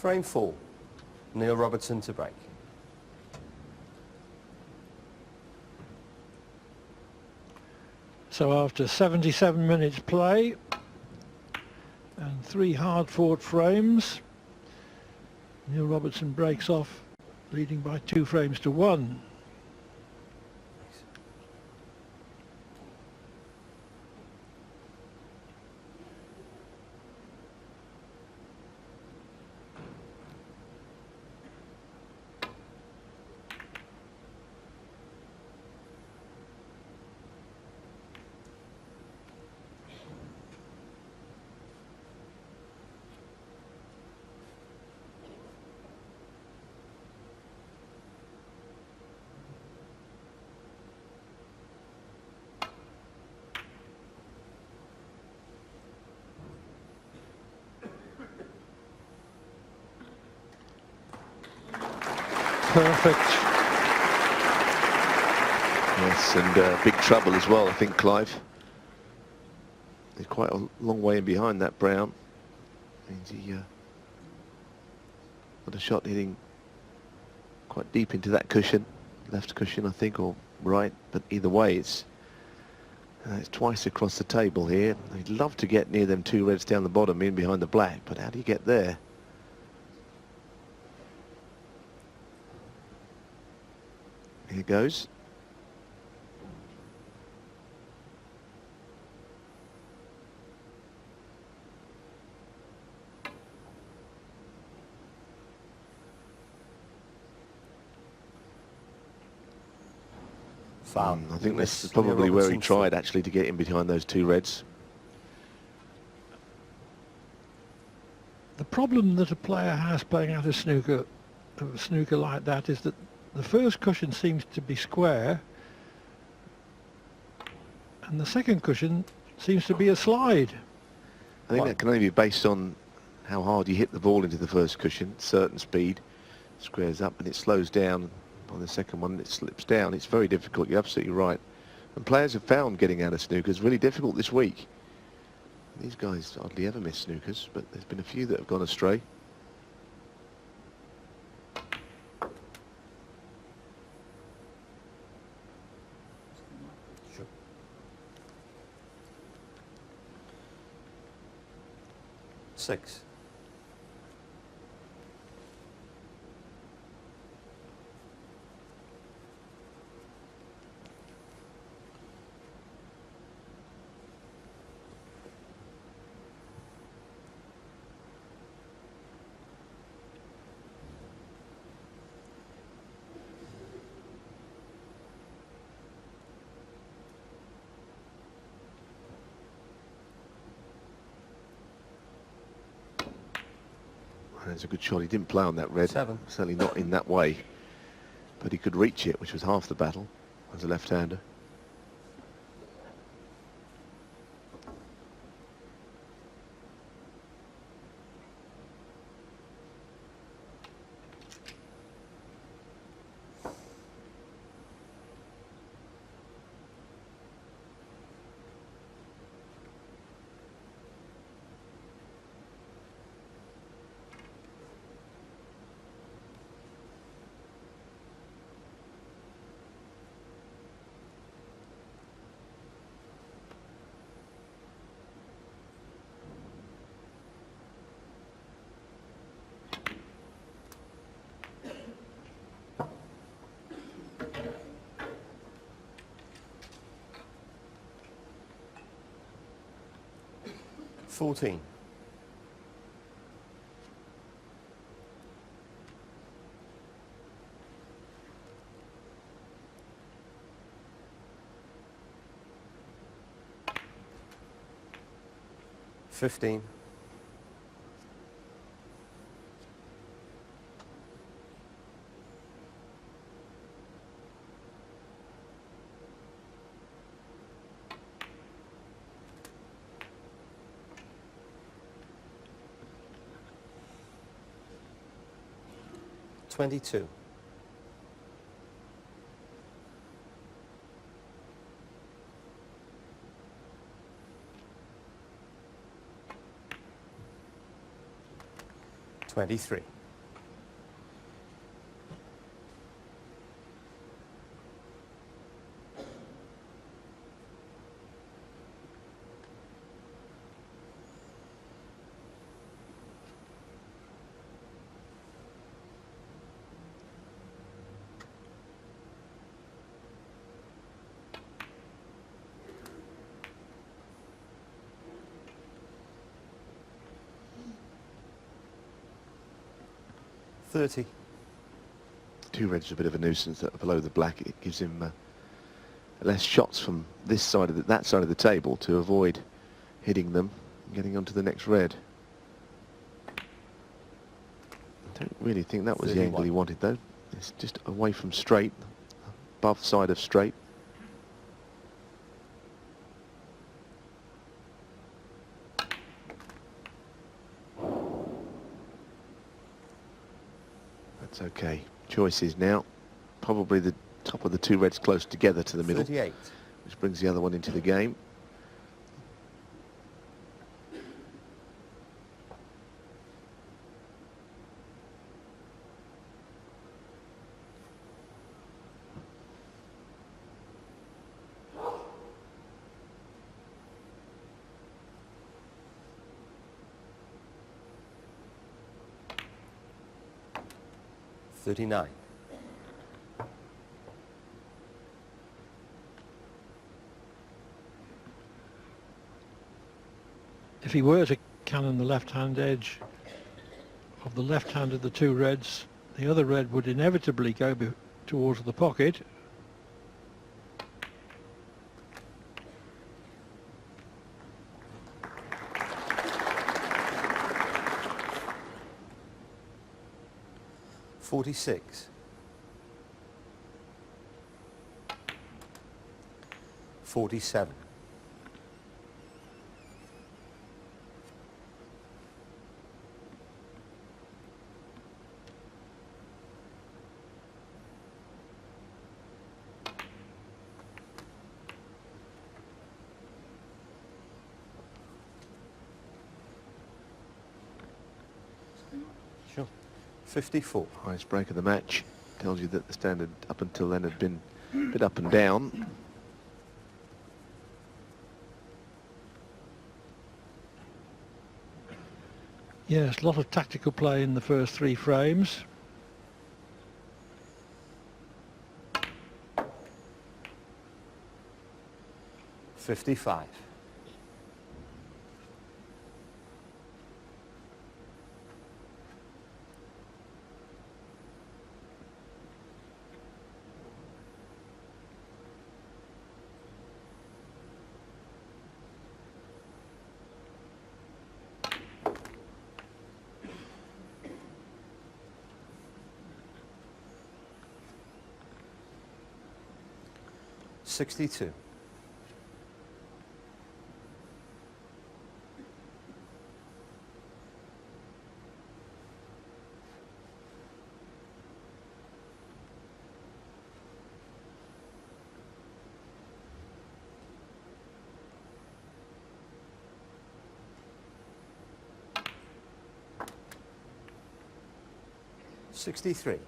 Frame 4, Neil Robertson to break. So after 77 minutes play and 3 hard-fought frames, Neil Robertson breaks off, leading by 2 frames to 1. Perfect. Yes, and big trouble as well, I think, Clive. He's quite a long way in behind that brown. Means he got a shot hitting quite deep into that cushion, left cushion, I think, or right. But either way, it's twice across the table here. He'd love to get near them 2 reds down the bottom, in behind the black. But how do you get there? Here goes. Foul. I think this is probably where he tried actually to get in behind those 2 reds. The problem that a player has playing out a snooker like that is that the first cushion seems to be square and the second cushion seems to be a slide. I think that can only be based on how hard you hit the ball into the first cushion. Certain speed squares up and it slows down. On the second one it slips down. It's very difficult. You're absolutely right. And players have found getting out of snookers really difficult this week. These guys hardly ever miss snookers, but there's been a few that have gone astray. Sure. 6. That's a good shot. He didn't play on that red. 7. Certainly not in that way. But he could reach it, which was half the battle as a left-hander. $14. $15. $22. 23. $30. Two reds are a bit of a nuisance that are below the black. It gives him less shots from this side of that side of the table to avoid hitting them and getting onto the next red. I don't really think that was 31. the angle he wanted though. It's just away from straight, above side of straight. That's okay. Choices now. Probably the top of the two reds close together to the middle, 38. which brings the other one into the game. $39. If he were to cannon the left-hand edge of the left hand of the two reds, the other red would inevitably go towards the pocket. $46. $47. Sure. 54. Highest break of the match. Tells you that the standard up until then had been a bit up and down. Yes, a lot of tactical play in the first three frames. $55. $62. $63.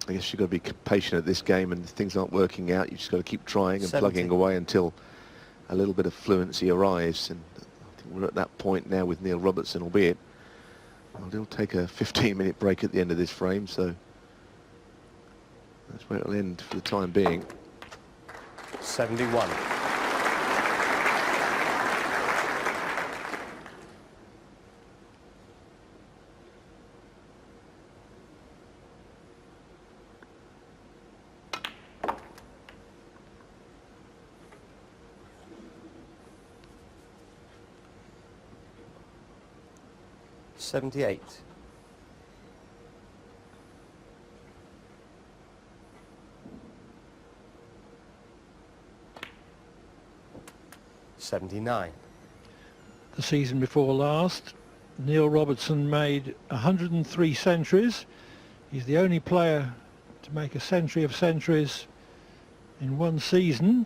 I guess you've got to be patient at this game, and if things aren't working out, you've just got to keep trying and 70. plugging away until a little bit of fluency arrives. And I think we're at that point now with Neil Robertson, albeit he'll take a 15-minute break at the end of this frame, so that's where it'll end for the time being. 71. $78. $79. The season before last, Neil Robertson made 103 centuries. He's the only player to make a century of centuries in one season.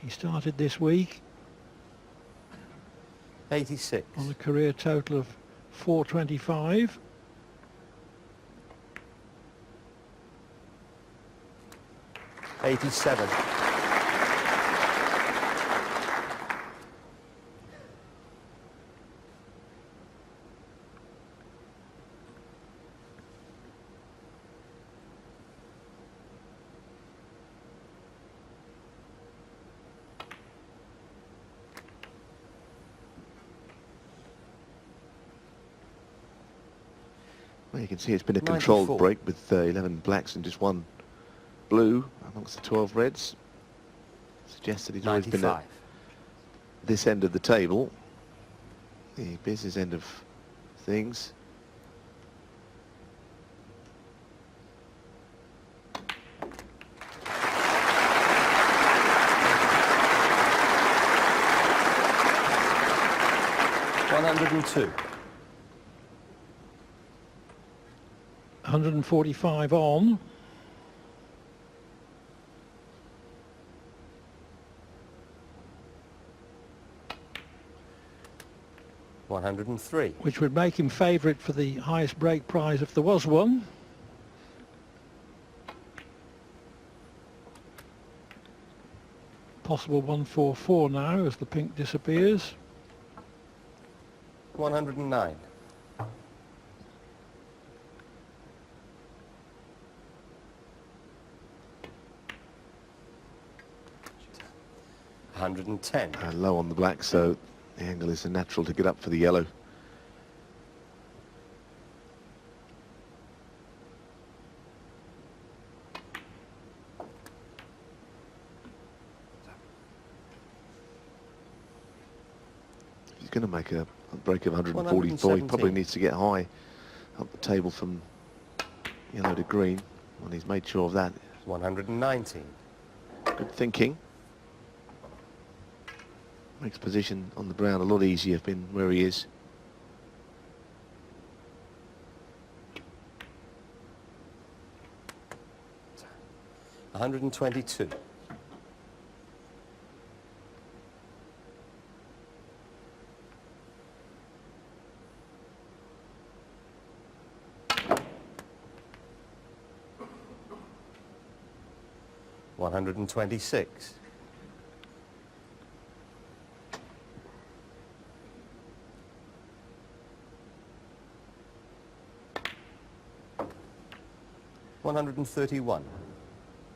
He started this week 86. on a career total of 425. $87. Well, you can see it's been a controlled 94. break with 11 blacks and just one blue amongst the 12 reds. Suggests that he's always been 95. at this end of the table, the business end of things. $102. 145 on. $103. Which would make him favourite for the highest break prize if there was one. Possible 144 now as the pink disappears. 109. $110. Low on the black, so the angle is natural to get up for the yellow. He's going to make a break of 144. He probably 117. needs to get high up the table from yellow to green. Well, he's made sure of that. 119. Good thinking. Makes position on the brown a lot easier than where he is. $122. $126. $131.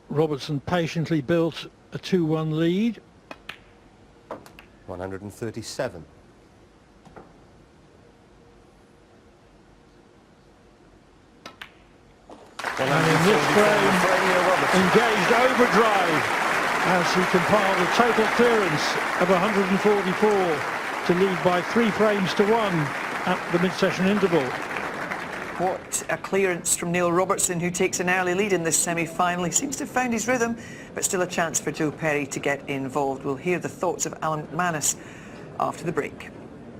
Robertson patiently built a 2-1 lead. 137. And in this frame, engaged overdrive as he compiled a total clearance of 144 to lead by 3 frames to 1 at the mid-session interval. What a clearance from Neil Robertson, who takes an early lead in this semi-final. He seems to have found his rhythm, but still a chance for Joe Perry to get involved. We'll hear the thoughts of Alan McManus after the break.